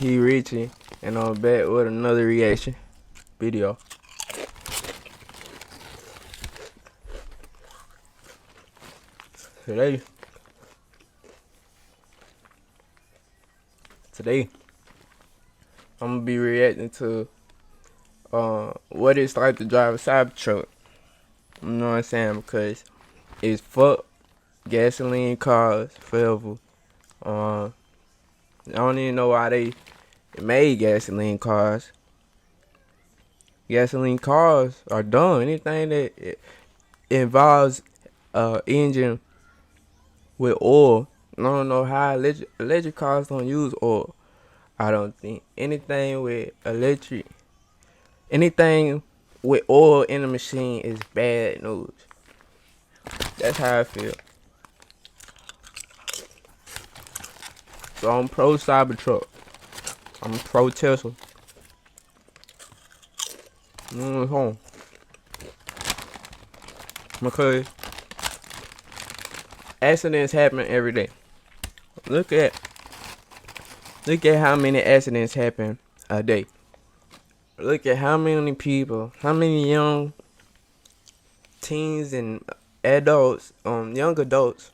He Richie, and I'm back with another reaction video. Today, I'm gonna be reacting to what it's like to drive a Cybertruck. You know what I'm saying? Because it's fuck gasoline cars forever. I don't even know why they made gasoline cars. Gasoline cars are dumb. Anything that involves engine with oil. I don't know how electric cars don't use oil. I don't think anything with anything with oil in the machine is bad news. That's how I feel. So I'm pro Cybertruck. I'm pro Tesla. Because accidents happen every day. Look at how many accidents happen a day. Look at how many people, how many young teens and adults, young adults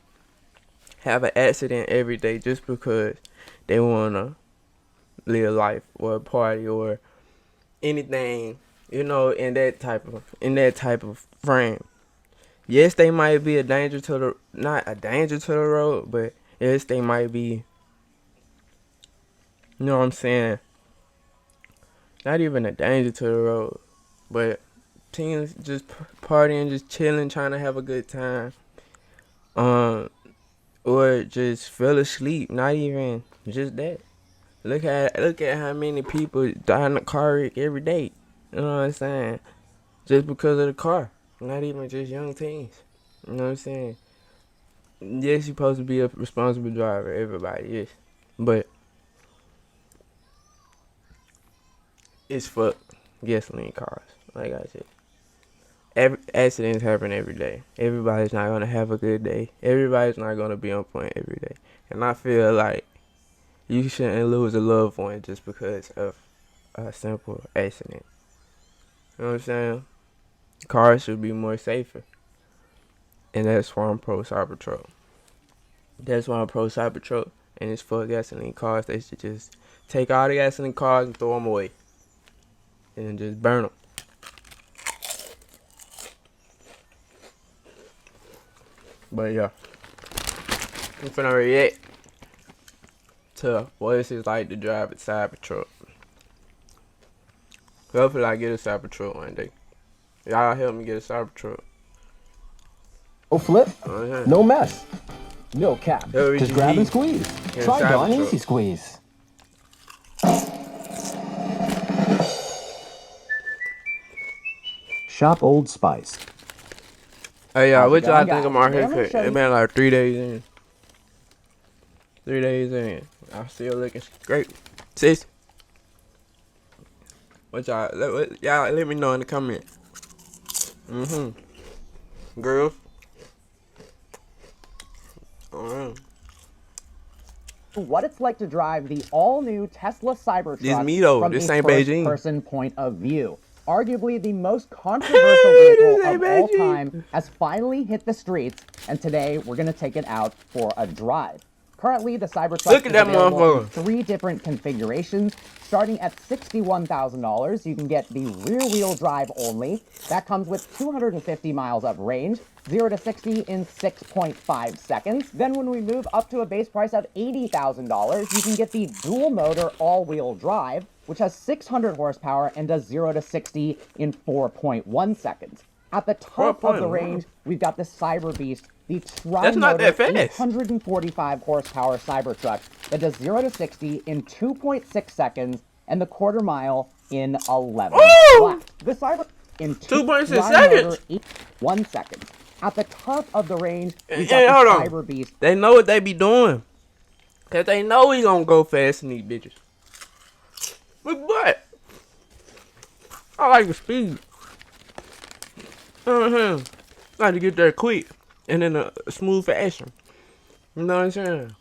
have an accident every day just because they wanna live life or party or anything, you know, in that type of frame. Yes, they might be a danger to the not a danger to the road, but yes, they might be, you know what I'm saying, not even a danger to the road, but teens just partying, just chilling, trying to have a good time, or just fell asleep. Not even just that. Look at how many people die in a car wreck every day. You know what I'm saying? Just because of the car. Not even just young teens. You know what I'm saying? Yes, you're supposed to be a responsible driver. Everybody is, but it's fuck gasoline cars. Like I said, every accidents happen every day. Everybody's not gonna have a good day. Everybody's not gonna be on point every day. And I feel like you shouldn't lose a loved one just because of a simple accident. You know what I'm saying? Cars should be more safer. And that's why I'm pro Cybertruck. That's why I'm pro Cybertruck. And it's for gasoline cars. They should just take all the gasoline cars and throw them away. And just burn them. But yeah. I'm finna react to what it's like to drive a Cybertruck. Hopefully I get a Cybertruck one day. Y'all help me get a Cybertruck. No flip, no mess, no cap. Just grab and squeeze. Try Dawn Easy Squeeze. Shop Old Spice. Hey y'all, what y'all think of my haircut? It been like 3 days in. 3 days in. I'm still looking great. Sis, what y'all let me know in the comments. Girls. What it's like to drive the all-new Tesla Cybertruck This me though. from This a ain't Beijing. first-person point of view. Arguably the most controversial vehicle of all time has finally hit the streets, and today we're going to take it out for a drive. Currently, the Cybertruck is available in 3 different configurations. Starting at $61,000, you can get the rear-wheel drive only. That comes with 250 miles of range, 0 to 60 in 6.5 seconds. Then when we move up to a base price of $80,000, you can get the dual-motor all-wheel drive, which has 600 horsepower and does 0 to 60 in 4.1 seconds. At the top of the range, we've got the Cyber Beast, the tri-motor 845 horsepower Cybertruck that does 0 to 60 in 2.6 seconds and the quarter mile in 11 laps. The Cyber in 2.6 seconds. 1 second. At the top of the range, we've got the Cyber Beast. They know what they be doing. Cause they know we gonna go fast in these bitches. But what? I like the speed. I like to get there quick and in a smooth fashion. You know what I'm saying?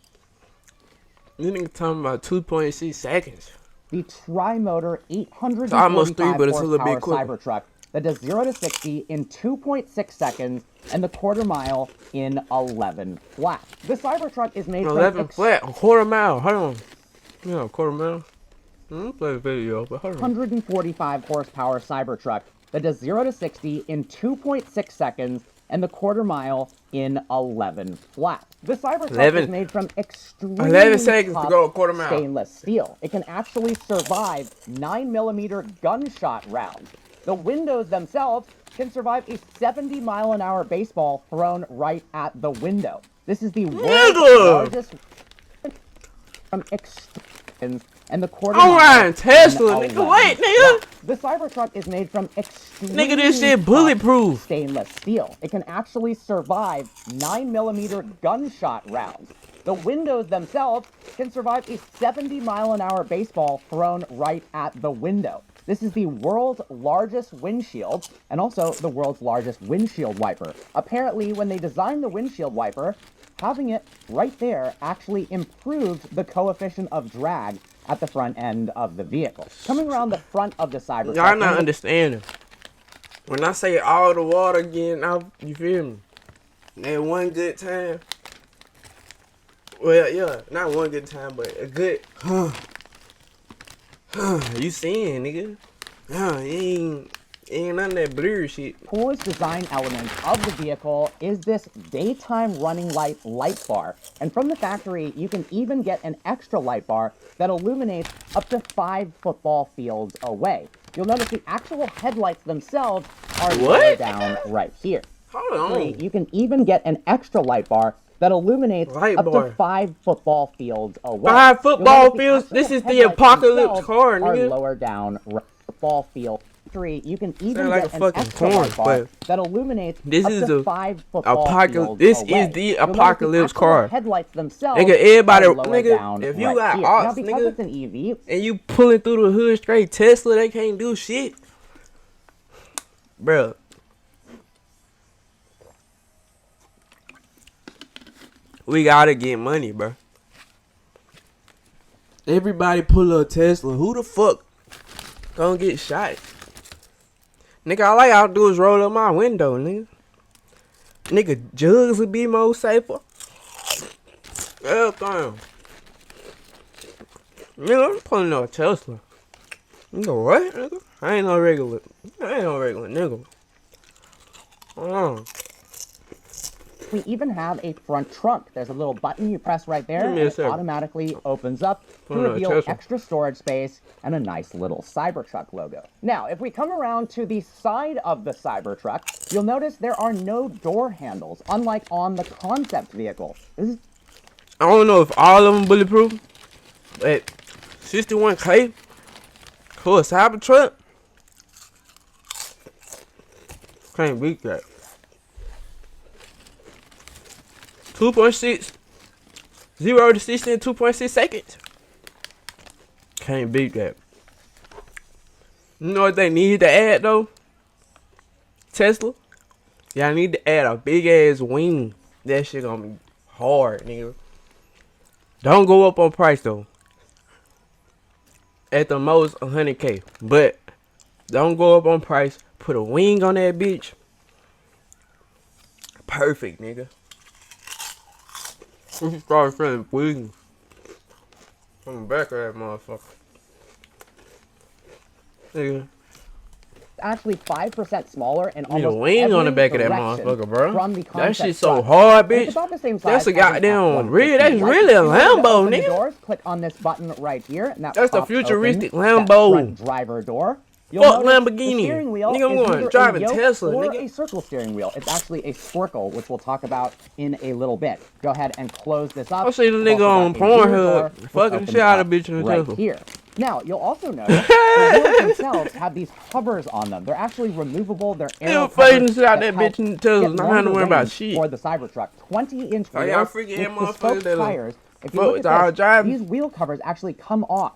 You nigga talking about 2.6 seconds. The tri-motor 845 almost 3, but it's a little horsepower bit quicker. Cybertruck that does 0 to 60 in 2.6 seconds and the quarter mile in 11 flat. The Cybertruck is made 11 from flat, a quarter mile. Hold on. Yeah, a quarter mile. Play the video, but hold on. 145 horsepower Cybertruck that does 0 to 60 in 2.6 seconds and the quarter mile in 11 flat. The Cybertruck is made from extremely 11 seconds to tough go a quarter mile. Stainless steel. It can actually survive 9mm gunshot rounds. The windows themselves can survive a 70-mile-an-hour baseball thrown right at the window. This is the world's largest from extremes and the quarter mile. I'm Tesla, nigga. Wait, nigga. The Cybertruck is made from extremely Nigga, this shit bulletproof. Stainless steel. It can actually survive 9mm gunshot rounds. The windows themselves can survive a 70-mile-an-hour baseball thrown right at the window. This is the world's largest windshield and also the world's largest windshield wiper. Apparently, when they designed the windshield wiper, having it right there actually improved the coefficient of drag at the front end of the vehicle. Coming around the front of the Cybertruck... Y'all not understanding. When I say all the water getting out, you feel me? At one good time. Well, yeah, not one good time, but a good... You seeing, nigga? Ain't none of that blurry shit. Coolest design element of the vehicle is this daytime running light bar. And from the factory, you can even get an extra light bar that illuminates up to 5 football fields away. You'll notice the actual headlights themselves are lower down right here. Hold on. You can even get an extra light bar that illuminates up to 5 football fields away. 5 football fields? This is the apocalypse car, nigga. Lower down football field. You can even like get a an fucking extra corn, light bar but that illuminates this up is to a 5 football fields this away. is the You'll notice apocalypse the car. Headlights themselves Nigga, everybody, are lower nigga, down if you right got here. ops, Now, because nigga, it's an EV, and you pulling through the hood straight Tesla, they can't do shit. Bruh. We gotta get money, bro. Everybody pull a Tesla. Who the fuck gonna get shot? Nigga, all I gotta do is roll up my window, nigga. Nigga, jugs would be more safer. Everything. Nigga, I'm pulling a Tesla. Nigga, what, nigga? I ain't no regular nigga. we even have a front trunk. There's a little button you press right there, and it automatically opens up to reveal extra storage space and a nice little Cybertruck logo. Now, if we come around to the side of the Cybertruck, you'll notice there are no door handles, unlike on the concept vehicle. This is... I don't know if all of them bulletproof, but 61K for a Cybertruck, can't beat that. 2.6, 0 to 60 in 2.6 seconds. Can't beat that. You know what they need to add though? Tesla? Y'all need to add a big ass wing. That shit gonna be hard, nigga. Don't go up on price though. At the most 100K. But don't go up on price. Put a wing on that bitch. Perfect, nigga. We should start selling wings from the back of that motherfucker. Nigga. Actually 5% smaller and almost need a wing on the back of that motherfucker, bro. From the that shit so hard, bitch. About the same size. That's a goddamn real. That's really a Lambo, nigga. Doors, click on this button right here, and that's the futuristic Lambo. Driver door. Fuck Lamborghini. Nigga, I'm going driving Tesla, nigga. A circle steering wheel. It's actually a Squircle, which we'll talk about in a little bit. Go ahead and close this up. I'll see the nigga on Pornhub fucking shit out of bitch in the Tesla. Here. Now, you'll also notice the wheels themselves have these hovers on them. They're actually removable. They're aero covers that bitch in the Tesla. Not having to worry about shit. For the Cybertruck, 20-inch wheels y'all freaking with bespoke tires. If you look at this, these wheel covers actually come off,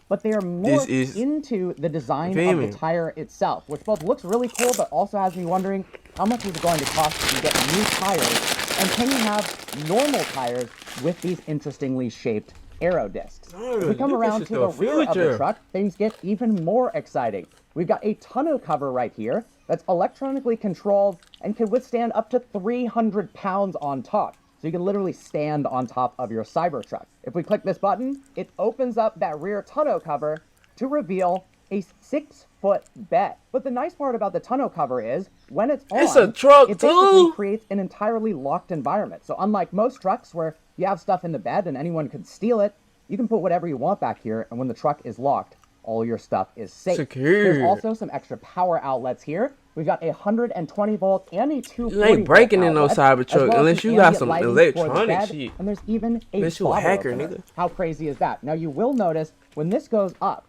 but they are more into the design of the tire itself, which both looks really cool, but also has me wondering how much is it going to cost if you get new tires, and can you have normal tires with these interestingly shaped aero discs. Oh, If we come look, around this to is the the rear of the future. truck, things get even more exciting. We've got a tonneau cover right here that's electronically controlled and can withstand up to 300 pounds on top. So you can literally stand on top of your Cybertruck. If we click this button, it opens up that rear tonneau cover to reveal a 6-foot bed. But the nice part about the tonneau cover is, when it's on, It's a truck, it basically too. creates an entirely locked environment. So unlike most trucks where you have stuff in the bed and anyone could steal it, you can put whatever you want back here, and when the truck is locked, all your stuff is safe. Secure. There's also some extra power outlets here. We've got a 120 volt and a 240 You ain't breaking volt in no outlet, as Cybertruck well as unless some you got ambient some lighting for the electronic bed, shit. and there's even a Unless you a bottle hacker, opener. nigga. How crazy is that? Now you will notice when this goes up,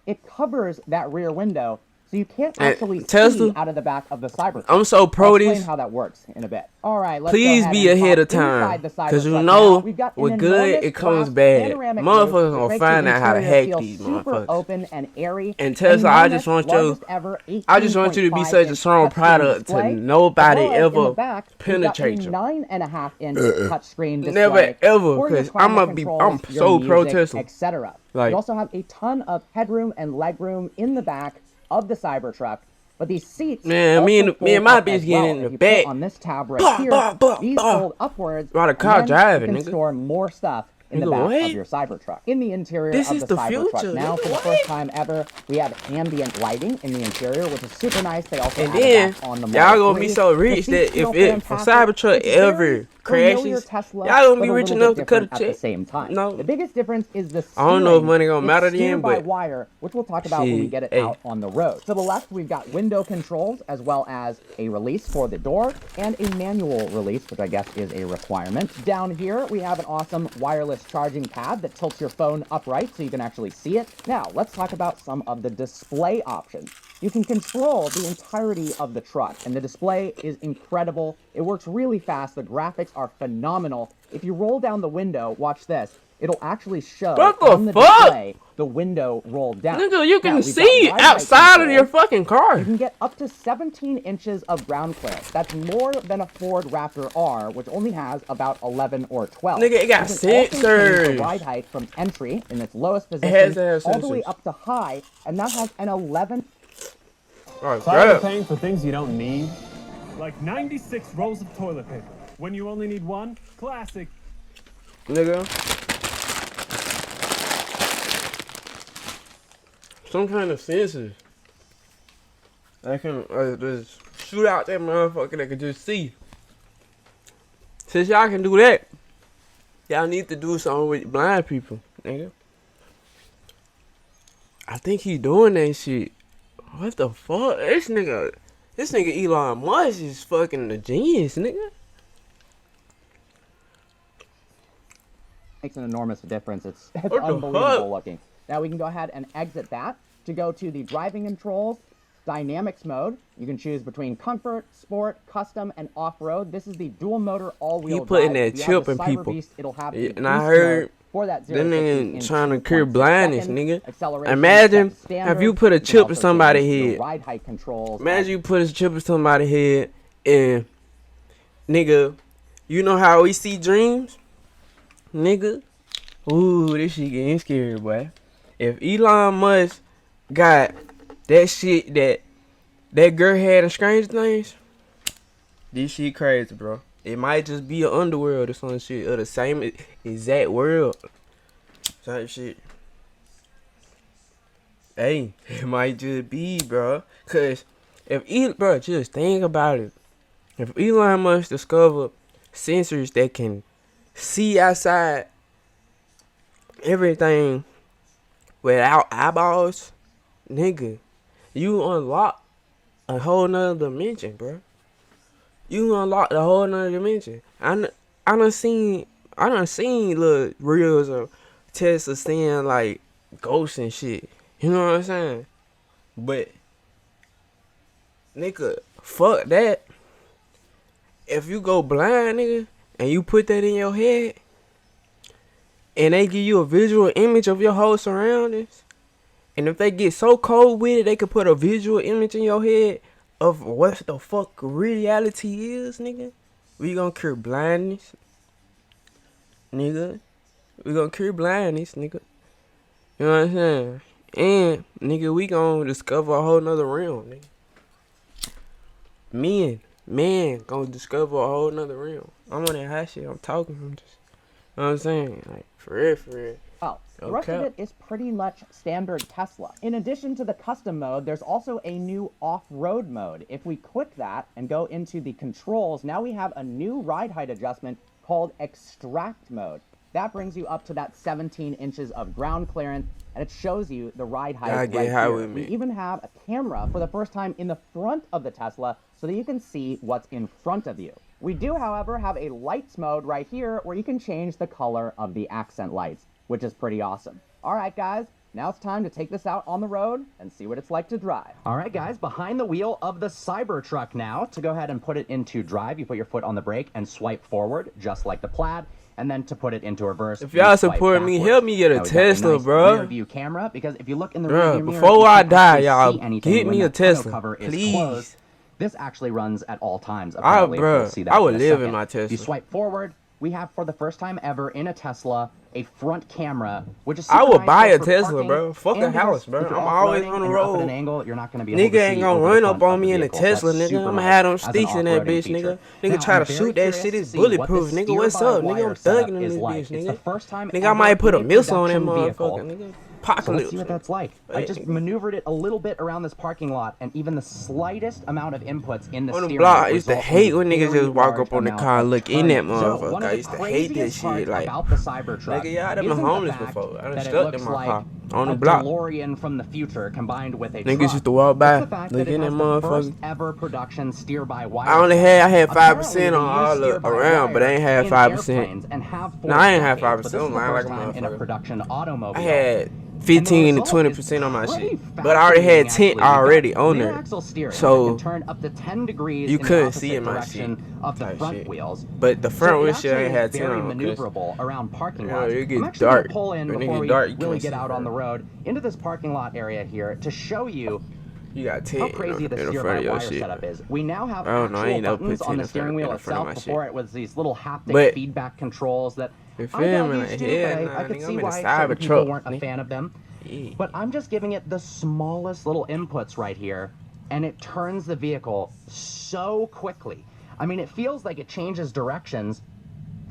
it covers that rear window, so you can't actually Tesla, see out of the back of the Cybertruck. I'm so pro I'll explain this. how that works in a bit. All right, let's Please go ahead be and ahead hop of time, inside the cause you Cybertruck know now. We've got an with good enormous it comes glass bad. panoramic Motherfuckers roof, gonna which find makes out the how to interior hack feel these super motherfuckers. open and airy. And Tesla, I just want you, I just want you to be such a strong product to nobody ever penetrate you. 9.5-inch touchscreen display. Never ever, for your cause I'm climate I'm controls, so your pro music, Tesla. etc. Like, You also have a ton of headroom and legroom in the back of the Cybertruck. But these seats, man, me and my bitch getting in the back. On this tab right here, these fold upwards. While the car and then driving, you can nigga. store more stuff in the Nigga, back what? of your Cybertruck. In the interior This of is the the Cybertruck future, now, nigga, for the what? first time ever, we have ambient lighting in the interior, which is super nice. They also And added then that on the y'all Model gonna be 3. so The rich seats that feel if it for fantastic. Cybertruck It's very ever familiar crashes, Tesla, y'all gonna but be a rich little enough bit to cut a different at the check. same time. No. The biggest difference is the I don't know if steering. money gonna matter It's then, steered by but wire, which we'll talk about when we shit, get it hey. out on the road. To the left, we've got window controls, as well as a release for the door, and a manual release, which I guess is a requirement. Down here, we have an awesome wireless charging pad that tilts your phone upright so you can actually see it. Now, let's talk about some of the display options. You can control the entirety of the truck, and the display is incredible. It works really fast. The graphics are phenomenal. If you roll down the window, watch this. It'll actually show What the on the fuck? display the window rolled down. nigga, you Now, can we've see got ride height outside of control. your fucking car. You can get up to 17 inches of ground clearance. That's more than a Ford Raptor R, which only has about 11 or 12. Nigga, it got You can also change the sensors. ride height from entry in its lowest has position to have all the way sensors. up to high, and that has an 11. Alright, Tired of grab. paying for things you don't need? Like 96 rolls of toilet paper. When you only need one, classic. Nigga. Some kind of sensors. I can just shoot out that motherfucker that can just see. Since y'all can do that, y'all need to do something with blind people, nigga. I think he doing that shit. What the fuck? This nigga Elon Musk is fucking a genius, nigga. Makes an enormous difference. It's What the unbelievable fuck? looking. Now we can go ahead and exit that to go to the driving controls, dynamics mode. You can choose between comfort, sport, custom, and off-road. This is the dual motor all-wheel drive. He putting that If you have chip the in people. Cyberbeast, it'll have Yeah, the and I boost heard mode for that 0 them to 60 niggas in trying to cure 2.6 blindness, seconds. nigga. Acceleration Imagine set to standard. if you put a You can chip in also somebody's change your head. ride height controls. Imagine you put a chip in somebody's head and nigga, you know how we see dreams? Nigga. Ooh, this shit getting scary, boy. If Elon Musk got that shit that girl had in Stranger Things, this shit crazy, bro. It might just be an underworld or some shit, or the same exact world. Type shit. Hey, it might just be, bro. Cause bro, just think about it. If Elon Musk discover sensors that can see outside everything without eyeballs, nigga, you unlock a whole nother dimension, bro. You unlock the whole nother dimension. I done seen little reels of Tesla seeing like ghosts and shit. You know what I'm saying? But nigga, fuck that. If you go blind, nigga, and you put that in your head, and they give you a visual image of your whole surroundings, and if they get so cold with it, they could put a visual image in your head of what the fuck reality is, nigga. We gonna cure blindness, nigga. We gonna cure blindness, nigga. You know what I'm saying? And, nigga, we gonna discover a whole nother realm, nigga. Men gonna discover a whole nother realm. I'm on that high shit. I'm talking from just, you know what I'm saying? Like, for real. Well, the rest of it is pretty much standard Tesla. In addition to the custom mode, there's also a new off-road mode. If we click that and go into the controls, now we have a new ride height adjustment called extract mode. That brings you up to that 17 inches of ground clearance, and it shows you the ride height right here. We even have a camera for the first time in the front of the Tesla so that you can see what's in front of you. We do, however, have a lights mode right here where you can change the color of the accent lights, which is pretty awesome. All right, guys, now it's time to take this out on the road and see what it's like to drive. All right, guys, behind the wheel of the Cybertruck now. To go ahead and put it into drive, you put your foot on the brake and swipe forward, just like the Plaid. And then to put it into reverse, if y'all support me, help me get a Tesla, bro. Rear view camera, because if you look in the rear view mirror, before I die, y'all, get me a Tesla, please. This actually runs at all times. I would live in my Tesla. You swipe forward, we have for the first time ever in a Tesla a front camera, which is I would buy a Tesla, bro. Fuck a house, bro. I'm always on the road. An angle, you're not gonna be nigga ain't gonna run up on me in a Tesla, nigga. I'm gonna have them sticks in that bitch, nigga. Nigga try to shoot that shit, it's bulletproof, nigga. What's up, nigga? I'm thugging in this bitch, nigga. Nigga, I might put a missile on that motherfucker, nigga. So let's see what that's like. I just maneuvered it a little bit around this parking lot, and even the slightest amount of inputs in the steering wheel. I used to hate when niggas just walk up on the car and look in that motherfucker. I used to hate this shit. Like, about the Cybertruck, nigga, y'all done been homeless before. I done stuck in my car on the a block. DeLorean from the future combined with a niggas used to walk by, look in that motherfucker. Ever production steer-by-wire. I had 5% on all the around, but I ain't had 5%. No, I ain't had 5% on mine like a motherfucker. In a production automobile. I had 15 to 20% on my shit, but I already had tint already on there, so turn up to 10 degrees you couldn't see in my shit of the front wheels. But the front wheel shit ain't had tint on. Maneuverable around parking lots. It gets dark. Pull in before we really get out on the road into this parking lot area here to show you. You got how crazy the steer-by-wire setup is. We now have actual buttons on the steering wheel itself. Before it was these little haptic feedback controls that I got used to, but I could see why certain people weren't a fan of them. But I'm just giving it the smallest little inputs right here, and it turns the vehicle so quickly. I mean, it feels like it changes directions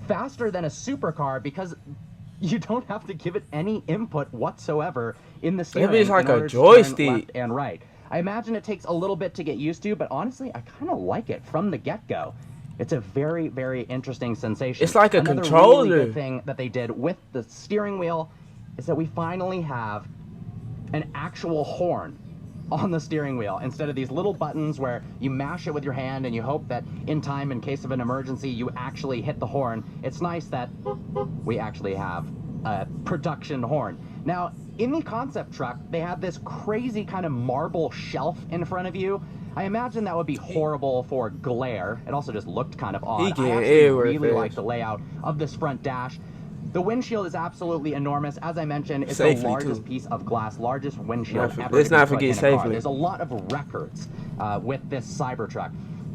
faster than a supercar because you don't have to give it any input whatsoever in the steering. It's like a joystick. Left and right. I imagine it takes a little bit to get used to, but honestly, I kind of like it from the get-go. It's a very, very interesting sensation. It's like a Another controller. Really good thing that they did with the steering wheel is that we finally have an actual horn on the steering wheel instead of these little buttons where you mash it with your hand and you hope that in time, in case of an emergency, you actually hit the horn. It's nice that we actually have a production horn. Now, in the concept truck, they have this crazy kind of marble shelf in front of you. I imagine that would be horrible for glare. It also just looked kind of odd. I actually really like the layout of this front dash. The windshield is absolutely enormous. As I mentioned, it's the largest piece of glass, largest windshield ever. Let's not forget safely. There's a lot of records with this Cybertruck.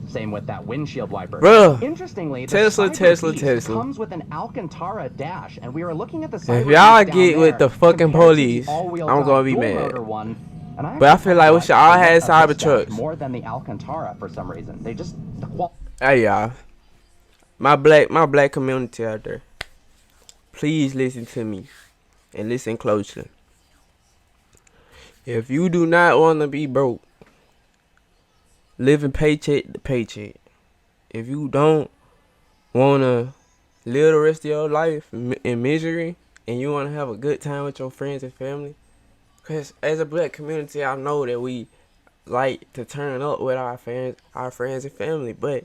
Same with that windshield wiper. Bro, interestingly, Tesla comes with an Alcantara dash, and we were looking at the Cybertruck. If y'all get with the fucking police, I'm gonna be mad. But I feel like we should all have Cybertrucks. More than the Alcantara for some reason. They just. Hey y'all, my black community out there, please listen to me and listen closely. If you do not want to be broke, living paycheck to paycheck, if you don't want to live the rest of your life in misery and you want to have a good time with your friends and family, because as a black community, I know that we like to turn up with our friends and family, but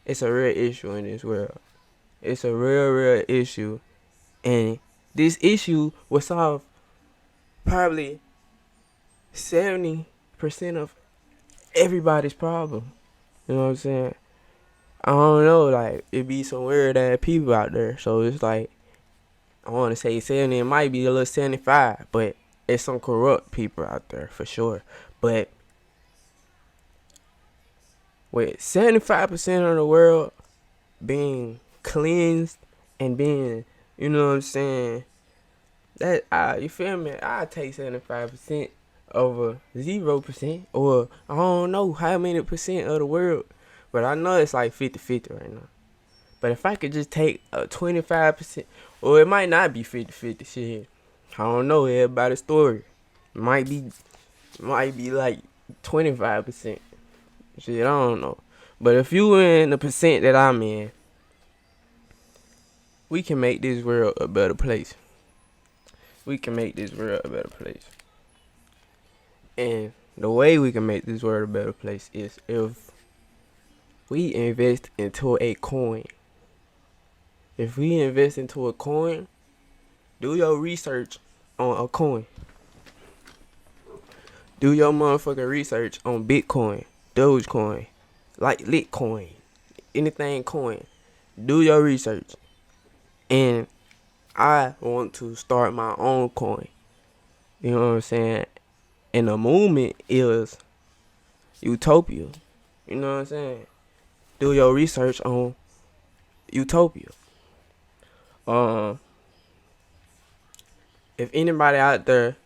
it's a real issue in this world. It's a real issue, and this issue will solve probably 70% of everybody's problem. You know what I'm saying? I don't know, like, it be some weird ass people out there, so it's like, I want to say 70, it might be a little 75, but it's some corrupt people out there for sure. But with 75% of the world being cleansed and being You know what I'm saying? You feel me? I take 75% over 0%, or I don't know how many percent of the world, but I know it's like 50-50 right now. But if I could just take a 25%, or it might not be 50-50, shit. I don't know, everybody's story. Might be like 25%. Shit, I don't know. But if you in the percent that I'm in, we can make this world a better place. We can make this world a better place. And the way we can make this world a better place is if we invest into a coin. If we invest into a coin, do your research on a coin. Do your motherfucking research on Bitcoin, Dogecoin, like Litecoin, anything coin. Do your research. And I want to start my own coin. You know what I'm saying? And the movement is utopia. You know what I'm saying? Do your research on utopia. If anybody out there,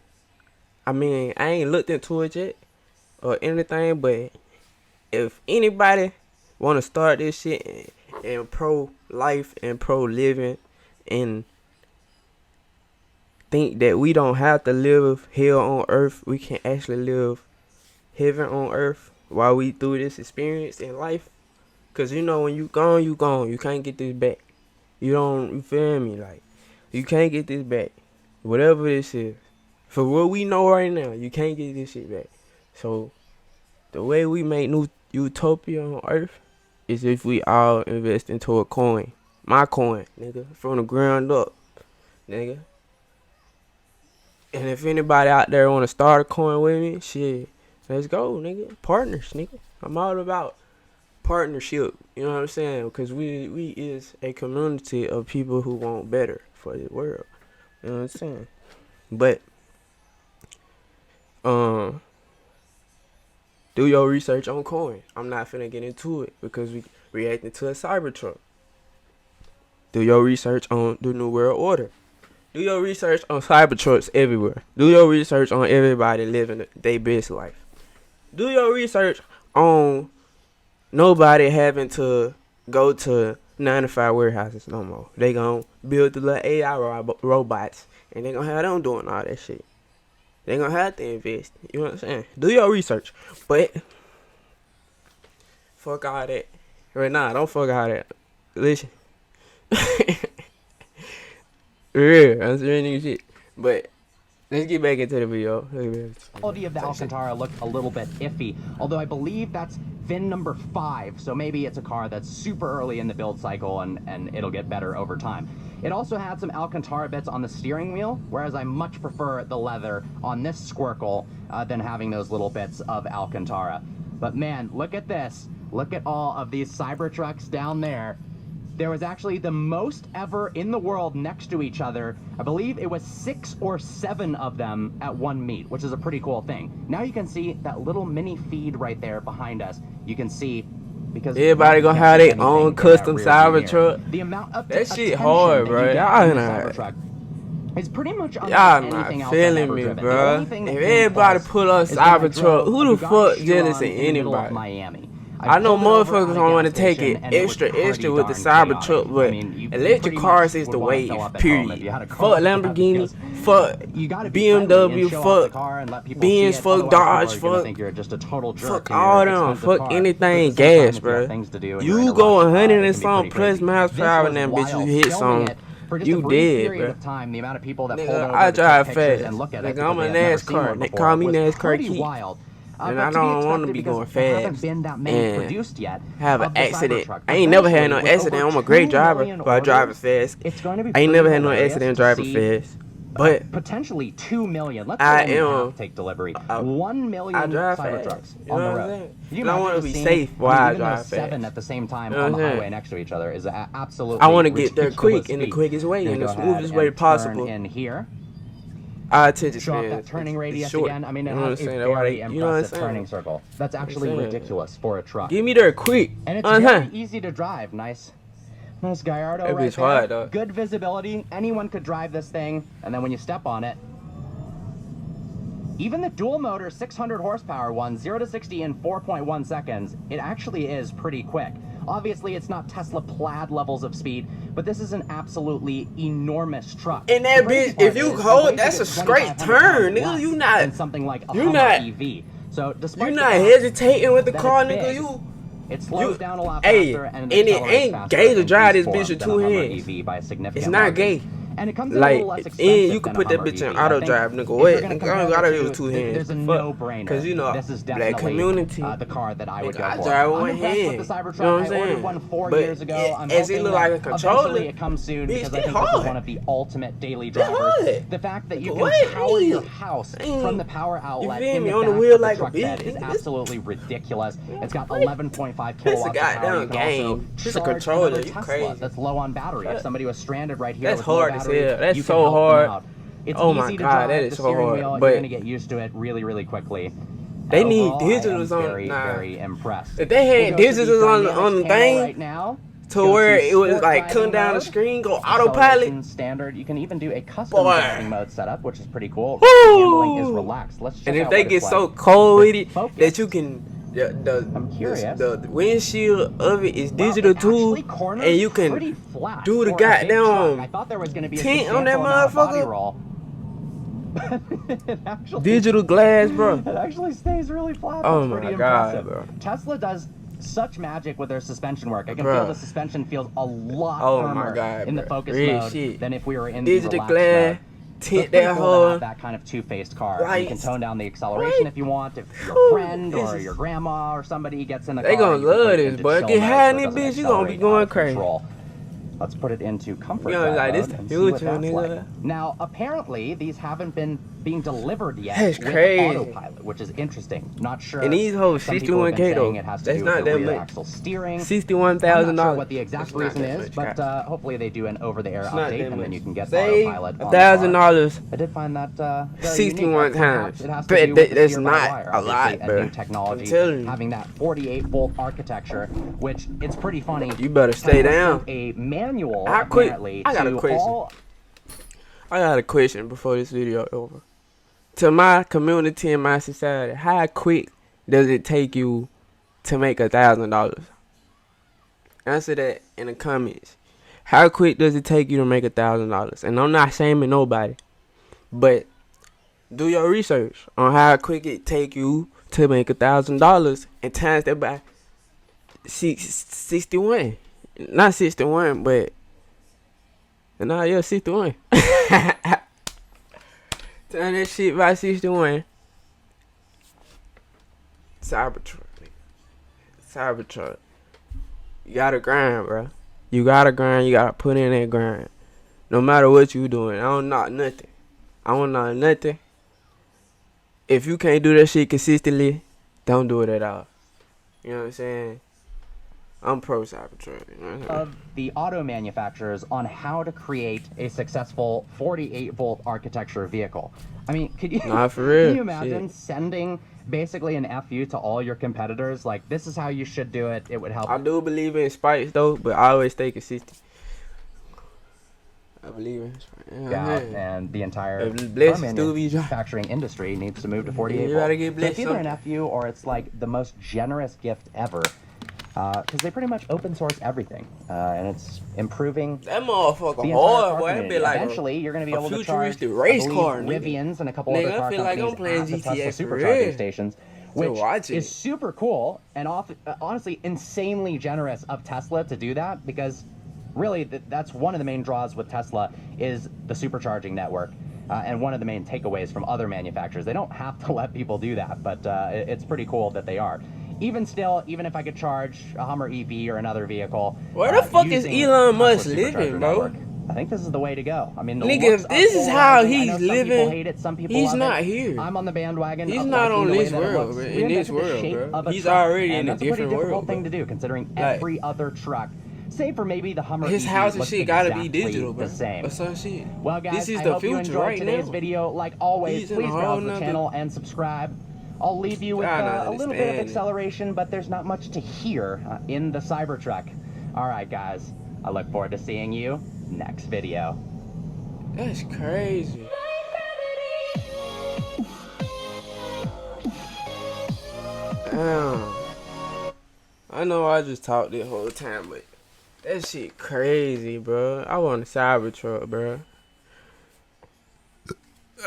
I mean, I ain't looked into it yet or anything, but if anybody want to start this shit and pro-life and pro-living and think that we don't have to live hell on earth, we can actually live heaven on earth while we through this experience in life. Cause you know when you gone, you gone. You can't get this back. You feel me? Like, you can't get this back. Whatever this is. For what we know right now, you can't get this shit back. So, the way we make new utopia on earth is if we all invest into a coin. My coin, nigga. From the ground up, nigga. And if anybody out there want to start a coin with me, shit, let's go, nigga. Partners, nigga. I'm all about partnership. You know what I'm saying? Because we is a community of people who want better for the world. You know what I'm saying? But, do your research on coin. I'm not finna get into it because we reacting to a Cybertruck. Do your research on the New World Order. Do your research on Cybertrucks everywhere. Do your research on everybody living their best life. Do your research on nobody having to go to 9-to-5 warehouses no more. They gonna build the little AI robots and they gonna have them doing all that shit. They gonna have to invest. You know what I'm saying? Do your research. But fuck all that. Right now, don't fuck all that. Listen. Real, I'm saying new shit. But let's get back into the video. The quality of the Alcantara looked a little bit iffy, although I believe that's VIN number 5, so maybe it's a car that's super early in the build cycle and it'll get better over time. It also had some Alcantara bits on the steering wheel, whereas I much prefer the leather on this Squircle than having those little bits of Alcantara. But man, look at this. Look at all of these Cybertrucks down there. There was actually the most ever in the world next to each other. I believe it was 6 or 7 of them at one meet, which is a pretty cool thing. Now you can see that little mini feed right there behind us. You can see, because everybody gonna have their own custom Cybertruck. The amount of that shit hard, bro. Y'all not. It's pretty much y'all not feeling me, bro. If everybody pull up Cybertruck, who the fuck jealous of anybody? Miami. I know motherfuckers don't want to take it extra with the Cybertruck, but electric cars is the wave, period. Fuck Lamborghini, fuck BMW, fuck Benz, fuck Dodge, fuck all them, fuck anything gas, bro. You go 100 and some plus miles per hour and that bitch, you hit some. You dead, bro. Nigga, I drive fast. Nigga, I'm a NASCAR. They call me NASCAR Keith. And I don't want to be going fast and have an accident. I ain't never had no accident. I'm a great driver, but I drive fast. I ain't never had no accident driving fast. But potentially 2 million. Let's take delivery. 1 million Cybertrucks on the road. I want to be safe while I drive fast. 7 at the same time on the highway next to each other is absolutely. I want to get there quick in the quickest way, in the smoothest way possible. In here. Our attention span. Show off that turning radius again. I mean, it has a very impressive turning circle. That's actually ridiculous for a truck. Get me there quick. And it's very easy to drive. Nice Nice Gallardo That right bitch hard, there. dog. Good visibility. Anyone could drive this thing, and then when you step on it, even the dual motor 600 horsepower one, 0 to 60 in 4.1 seconds, it actually is pretty quick. Obviously, it's not Tesla Plaid levels of speed, but this is an absolutely enormous truck. And that bitch, if you hold, that's a straight turn, nigga. You not something like a you Hummer not EV. So despite you the not fact hesitating with the that car, it's nigga. big, You it slows down a lot hey, faster and it it accelerates ain't faster gay to in drive this ease bitch form with than two a Hummer hands. EV by a significant It's not margin. gay. And it comes in a Like, little less and expensive you can than put a that Hummer bitch in EV. I auto think drive, nigga. if What? you're gonna I compare don't the gotta two, use two hands. there's a Fuck. no-brainer. Cause you know, this is black definitely community. The car that I would Nigga, go I for. drive I'm one impressed hand. with the Cybertruck. You know what I'm I saying? ordered one 4 But years ago. I'm as it hoping look that like a controller, eventually it comes soon bitch, because I they think this is hard. one of the ultimate daily They drivers. hard. The fact that you What? can power your house from the power outlet feel in me? the On the back wheel of the like a truck bed bitch, is nigga. absolutely ridiculous. It's got What? 11.5 This a kilowatts of power. goddamn You can also game. This a charge controller. another You Tesla crazy. that's low on battery. If somebody was stranded right here That's with low hard as battery, hell. That's you can so help them hard. out. It's Oh easy my to God, drive that the is so steering hard, wheel. but- You're gonna get used to it really, really quickly. They need Overall, I am digitals on- very, nah. very impressed. If they had We'll go to digitals on the dynamics thing, panel right now. to Go where to it was sport like come driving down the mode. screen, go Acceleration autopilot. standard. You can even do a custom Boy. driving mode setup, which is pretty cool. Woo! Handling is relaxed. Let's check And if out they what get it's so like cold with it focus. that you can I'm curious. the windshield of it is Wow, digital it actually too, corners and you pretty can flat do the for a big truck. goddamn I thought there was going to be a tint on that substantial amount of body motherfucker. roll. It actually, digital glass, bro. it actually stays really flat. Oh That's my pretty God, impressive. bro. Tesla does such magic with their suspension work. I can Bro. feel the suspension feels a lot Oh my firmer God, in the bro. focus Real mode shit. than if we were in Digital the relaxed glass, mode. So tint it's pretty that cool to whole. have that kind of two-faced car. You can Lights. tone down the acceleration What? if you want. If your Whew, friend this or is- your grandma or somebody gets in the They car, gonna you can put love it this, into boy. chill Get mode high so in it this doesn't bitch, you gonna be accelerate going out of crazy. control. Let's put it into comfort You know, drive like this mode the and see what future, that's nigga. like. Now, apparently, these haven't been being delivered yet That's with crazy. autopilot, which is interesting. Not sure. And these hoes Some people have 61K been though. saying it has to That's do not with the that rear much. axle steering. $61,000. I'm not sure what the exact It's not reason that is, much, but hopefully they do an over-the-air It's not update, that and then much. you can get Save autopilot on the car. $1,000. I did find that very 61 unique. Perhaps times. It has to But do with the that's steer-by not wire, a lot, obviously, a bro. new technology, I'm telling you. having that 48-volt architecture, which it's pretty funny. You better stay Tesla down. sent a manual How quick- apparently I got a to question. all. I got a question before this video over. To my community and my society, how quick does it take you to make $1,000? Answer that in the comments. How quick does it take you to make $1,000? And I'm not shaming nobody, but do your research on how quick it take you to make $1,000 and times that by 61. Not 61, but nah, yeah, 61. Turn that shit by 61. Cybertruck, nigga. Cybertruck. You gotta grind, bro. You gotta grind. You gotta put in that grind. No matter what you doing. I don't knock nothing. I don't knock nothing. If you can't do that shit consistently, don't do it at all. You know what I'm saying? I'm pro Cybertruck. You know what I'm saying? Of the auto manufacturers on how to create a successful 48-volt architecture vehicle. I mean, could you, Nah, for real. can you imagine Shit. sending basically an FU to all your competitors? Like, this is how you should do it. It would help. I do believe in spikes though, but I always stay consistent. I believe in spikes. out, and the entire If blessings car do be dry. manufacturing industry needs to move to 48 You volt. gotta get So blessed it's either an something. FU or it's like the most generous gift ever, because they pretty much open source everything, and it's improving That motherfucker the entire hard, car boy. That community. be like Eventually, you're going to be a able to charge futuristic race I believe, car, nigga. Rivians and a couple Nigga, other car I feel like I'm companies playing at the GTA Tesla for supercharging real. stations, Still which watching is it. super cool and honestly insanely generous of Tesla to do that, because really that's one of the main draws with Tesla is the supercharging network. And one of the main takeaways from other manufacturers. They don't have to let people do that, but it's pretty cool that they are. Even still, even if I could charge a Hummer EV or another vehicle, Where the fuck is using Elon Musk Tesla's living, supercharger bro? network, I think this is the way to go. I mean, the Nigga, looks if this are is how polarizing. I he's know some living, people hate it, some people he's love not it. here. I'm on the bandwagon. He's of not liking on the way this that it world, looks. bro. We In this invented the world, shape bro. of a He's truck, already and in a that's pretty different difficult world, thing bro. to do, considering Like, every other truck, save for maybe the Hummer His EV, house and looks shit gotta be exactly digital, bro. the same. Or some shit. Well, guys, This is I the hope you future enjoyed right today's now. video. Like always, He's in please a whole browse the nother- channel and subscribe. I'll leave you with I don't a little bit of understand it. acceleration, but there's not much to hear in the Cybertruck. All right, guys. I look forward to seeing you next video. That's crazy. Damn. I know I just talked this whole time, but that shit crazy, bro. I want a Cybertruck, bro.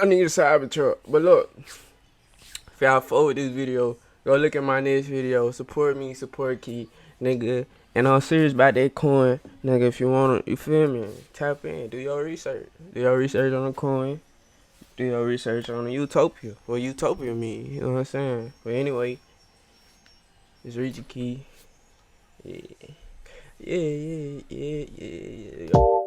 I need a Cybertruck. But look, if y'all forward this video, go look at my next video. Support me, support Key, nigga. And I'm serious about that coin, nigga. If you want to, you feel me? Tap in, do your research. Do your research on the coin. Do your research on the Utopia. What Utopia mean? You know what I'm saying? But anyway, it's Richie Key. Yeah. Yeah.